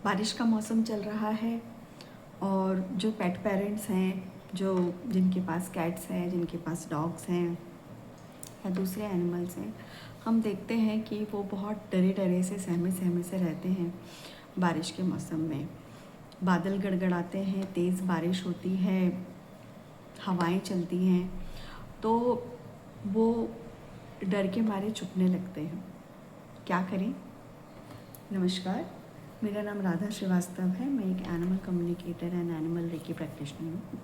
बारिश का मौसम चल रहा है और जो पेट पेरेंट्स हैं, जो जिनके पास कैट्स हैं, जिनके पास डॉग्स हैं या दूसरे एनिमल्स हैं, हम देखते हैं कि वो बहुत डरे डरे से सहमे सहमे से रहते हैं। बारिश के मौसम में बादल गड़गड़ाते हैं, तेज़ बारिश होती है, हवाएं चलती हैं, तो वो डर के मारे चुपने लगते हैं। क्या करें? नमस्कार, मेरा नाम राधा श्रीवास्तव है। मैं एक animal communicator and animal reiki practitioner हूँ।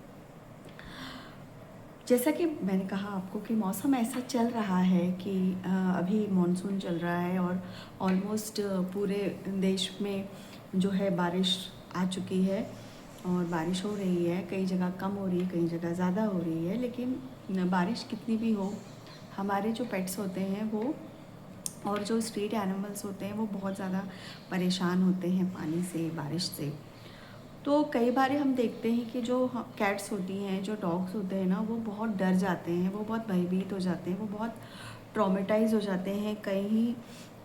जैसा कि मैंने कहा आपको कि मौसम ऐसा चल रहा है कि अभी मॉनसून चल रहा है और ऑलमोस्ट पूरे देश में जो है बारिश आ चुकी है और बारिश हो रही है। कई जगह कम हो रही है, कई जगह ज़्यादा हो रही है, लेकिन बारिश कितनी भी हो, हमारे जो पेट्स होते हैं वो और जो स्ट्रीट एनिमल्स होते हैं वो बहुत ज़्यादा परेशान होते हैं पानी से, बारिश से। तो कई बार हम देखते हैं कि जो कैट्स होती हैं, जो डॉग्स होते हैं ना, वो बहुत डर जाते हैं, वो बहुत भयभीत हो जाते हैं, वो बहुत ट्रॉमेटाइज हो जाते हैं, कहीं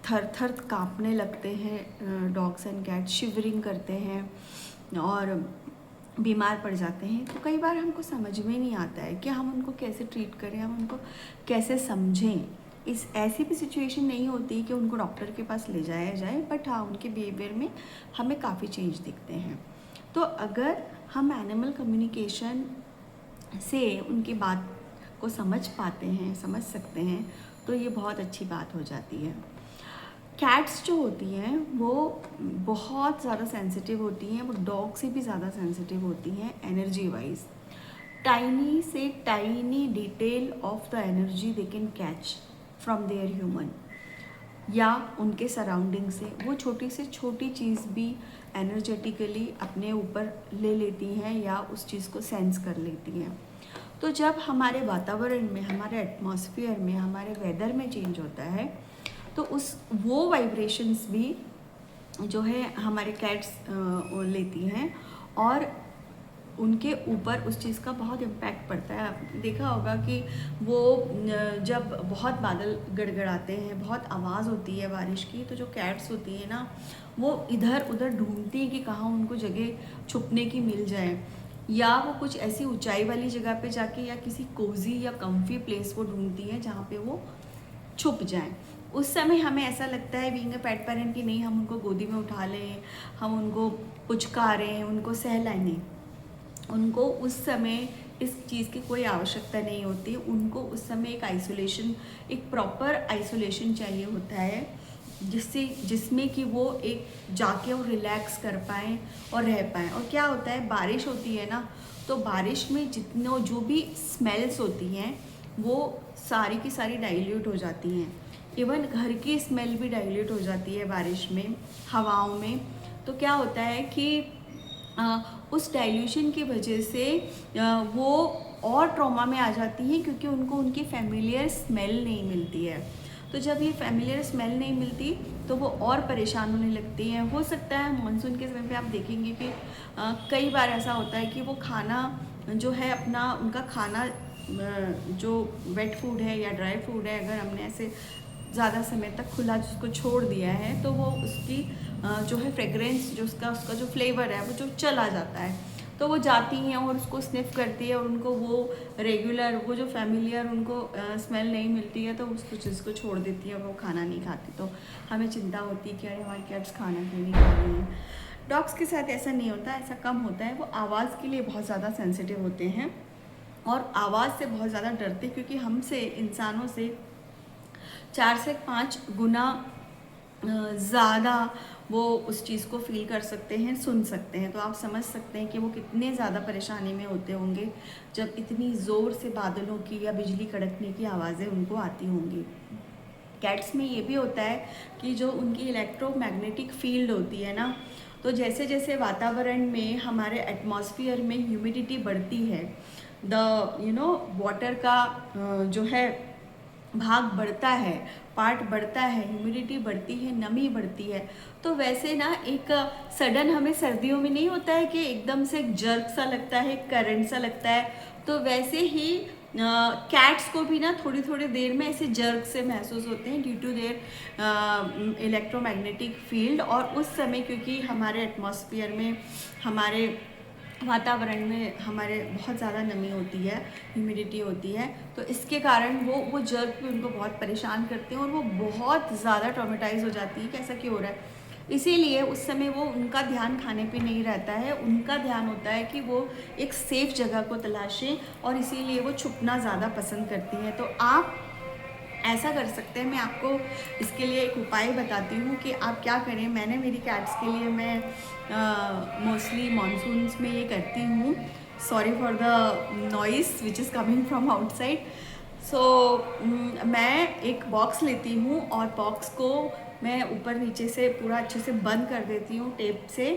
थर थर काँपने लगते हैं। डॉग्स एंड कैट्स शिवरिंग करते हैं और बीमार पड़ जाते हैं। तो कई बार हमको समझ में नहीं आता है कि हम उनको कैसे ट्रीट करें, हम उनको कैसे समझें। इस ऐसी भी सिचुएशन नहीं होती कि उनको डॉक्टर के पास ले जाया जाए, बट हाँ, उनके बिहेवियर में हमें काफ़ी चेंज दिखते हैं। तो अगर हम एनिमल कम्युनिकेशन से उनकी बात को समझ पाते हैं, समझ सकते हैं, तो ये बहुत अच्छी बात हो जाती है। कैट्स जो होती हैं वो बहुत ज़्यादा सेंसिटिव होती हैं, वो डॉग से भी ज़्यादा सेंसिटिव होती हैं एनर्जी वाइज। टाइनी से tiny detail of the energy they can catch from their human या उनके सराउंडिंग से। वो छोटी से छोटी चीज़ भी एनर्जेटिकली अपने ऊपर ले लेती हैं या उस चीज़ को सेंस कर लेती हैं। तो जब हमारे वातावरण में, हमारे एटमॉस्फेयर में, हमारे वेदर में चेंज होता है, तो वो वाइब्रेशंस भी जो है हमारे कैट्स लेती हैं और उनके ऊपर उस चीज़ का बहुत इम्पैक्ट पड़ता है। आपने देखा होगा कि वो जब बहुत बादल गड़गड़ाते हैं, बहुत आवाज़ होती है बारिश की, तो जो कैट्स होती है ना, वो इधर उधर ढूंढती हैं कि कहाँ उनको जगह छुपने की मिल जाए, या वो कुछ ऐसी ऊंचाई वाली जगह पे जाके या किसी कोजी या कम्फी प्लेस को ढूंढती हैं जहाँ पे वो छुप जाएं। उस समय हमें ऐसा लगता है बीइंग अ पेट पेरेंट कि नहीं, हम उनको गोदी में उठा लें, हम उनको पुचकारें, उनको सहलाएं। उनको उस समय इस चीज़ की कोई आवश्यकता नहीं होती। उनको उस समय एक आइसोलेशन, एक प्रॉपर आइसोलेशन चाहिए होता है, जिसमें कि वो एक जाके और रिलैक्स कर पाएँ और रह पाएँ। और क्या होता है, बारिश होती है ना, तो बारिश में जितनों जो भी स्मेल्स होती हैं वो सारी की सारी डाइल्यूट हो जाती हैं। इवन घर की स्मेल भी डाइल्यूट हो जाती है बारिश में, हवाओं में। तो क्या होता है कि उस डाइल्यूशन की वजह से वो और ट्रॉमा में आ जाती हैं, क्योंकि उनको उनकी फैमिलियर स्मेल नहीं मिलती है। तो जब ये फैमिलियर स्मेल नहीं मिलती तो वो और परेशान होने लगती हैं। हो सकता है मानसून के समय पे आप देखेंगे कि कई बार ऐसा होता है कि वो खाना जो है अपना, उनका खाना जो वेट फूड है या ड्राई फूड है, अगर हमने ऐसे ज़्यादा समय तक खुला उसको छोड़ दिया है, तो वो उसकी जो है फ्रेगरेंस, जो उसका जो फ्लेवर है वो जो चला जाता है। तो वो जाती हैं और उसको स्निफ करती है और उनको वो रेगुलर, वो जो फैमिलियर उनको स्मेल नहीं मिलती है, तो उसको चीज़ को छोड़ देती है और वो खाना नहीं खाती। तो हमें चिंता होती है कि अरे हमारी कैट्स खाना क्यों नहीं खा रही हैं। डॉग्स के साथ ऐसा नहीं होता, ऐसा कम होता है। वो आवाज़ के लिए बहुत ज़्यादा सेंसिटिव होते हैं और आवाज़ से बहुत ज़्यादा डरते हैं, क्योंकि हमसे, इंसानों से 4 से 5 गुना ज़्यादा वो उस चीज़ को फील कर सकते हैं, सुन सकते हैं। तो आप समझ सकते हैं कि वो कितने ज़्यादा परेशानी में होते होंगे जब इतनी ज़ोर से बादलों की या बिजली कड़कने की आवाज़ें उनको आती होंगी। कैट्स में ये भी होता है कि जो उनकी इलेक्ट्रोमैग्नेटिक फील्ड होती है ना, तो जैसे जैसे वातावरण में, हमारे एटमॉस्फेयर में ह्यूमिडिटी बढ़ती है, वाटर का जो है भाग बढ़ता है, पार्ट बढ़ता है, ह्यूमिडिटी बढ़ती है, नमी बढ़ती है, तो वैसे ना एक सडन हमें सर्दियों में नहीं होता है कि एकदम से एक जर्क सा लगता है, करंट सा लगता है, तो वैसे ही कैट्स को भी ना थोड़ी थोड़ी देर में ऐसे जर्क से महसूस होते हैं due to their electromagnetic field. और उस समय क्योंकि हमारे एटमॉस्फेयर में, हमारे वातावरण में हमारे बहुत ज़्यादा नमी होती है, ह्यूमिडिटी होती है, तो इसके कारण वो जर्क भी उनको बहुत परेशान करते हैं और वो बहुत ज़्यादा ट्रॉमेटाइज हो जाती है कि ऐसा क्यों हो रहा है। इसीलिए उस समय वो उनका ध्यान खाने पे नहीं रहता है, उनका ध्यान होता है कि वो एक सेफ़ जगह को तलाशें और इसीलिए वो छुपना ज़्यादा पसंद करती हैं। तो आप ऐसा कर सकते हैं, मैं आपको इसके लिए एक उपाय बताती हूँ कि आप क्या करें। मैंने मेरी कैट्स के लिए मैं मोस्टली मानसून्स में ये करती हूँ। Sorry for the noise which is coming from outside. So मैं एक बॉक्स लेती हूँ और बॉक्स को मैं ऊपर नीचे से पूरा अच्छे से बंद कर देती हूँ टेप से,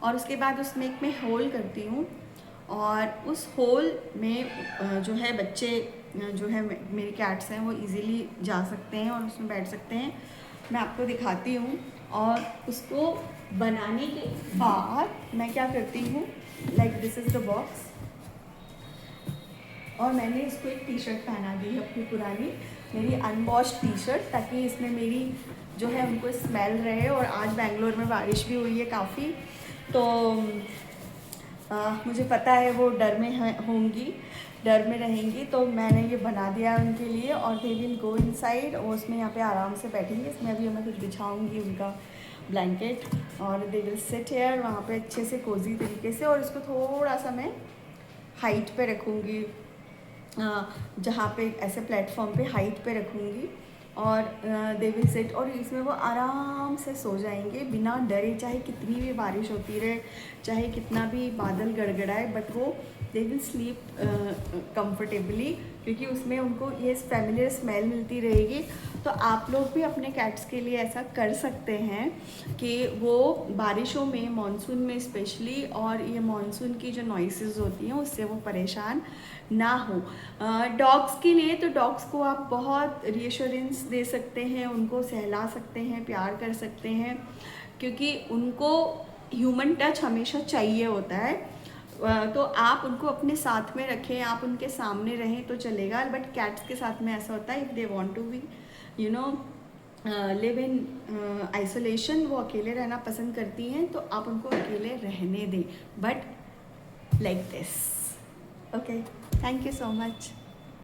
और उसके बाद उसमें एक मैं होल करती हूँ और उस होल में जो है बच्चे जो है मेरी कैट्स हैं वो इजीली जा सकते हैं और उसमें बैठ सकते हैं। मैं आपको दिखाती हूँ। और उसको बनाने के बाद मैं क्या करती हूँ, like this is the box, और मैंने इसको एक टी शर्ट पहना दी है अपनी पुरानी, मेरी अनवॉश्ड टी शर्ट, ताकि इसमें मेरी जो है उनको स्मेल रहे। और आज बेंगलोर में बारिश भी हुई है काफ़ी, तो मुझे पता है वो डर में होंगी, डर में रहेंगी, तो मैंने ये बना दिया है उनके लिए। और दे विल गो इनसाइड, और उसमें यहाँ पे आराम से बैठेंगे। इसमें अभी मैं कुछ बिछाऊंगी उनका ब्लैंकेट, और दे विल सिट हियर वहाँ पे अच्छे से कोजी तरीके से। और इसको थोड़ा सा मैं हाइट पे रखूँगी, जहाँ पे ऐसे प्लेटफॉर्म पे हाइट पे रखूँगी, और दे विल सिट, और इसमें वो आराम से सो जाएंगे बिना डरे, चाहे कितनी भी बारिश होती रहे, चाहे कितना भी बादल गड़गड़ाए, बट वो दे विल स्लीप कंफर्टेबली, क्योंकि उसमें उनको ये फैमिलियर स्मेल मिलती रहेगी। तो आप लोग भी अपने कैट्स के लिए ऐसा कर सकते हैं कि वो बारिशों में, मानसून में स्पेशली, और ये मानसून की जो नॉइसेस होती हैं उससे वो परेशान ना हो। डॉग्स के लिए तो डॉग्स को आप बहुत रीएश्योरेंस दे सकते हैं, उनको सहला सकते हैं, प्यार कर सकते हैं, क्योंकि उनको ह्यूमन टच हमेशा चाहिए होता है। तो आप उनको अपने साथ में रखें, आप उनके सामने रहें तो चलेगा, बट कैट्स के साथ में ऐसा होता है, if they want to be live in isolation, वो अकेले रहना पसंद करती हैं, तो आप उनको अकेले रहने दें, but like this. Okay, thank you so much.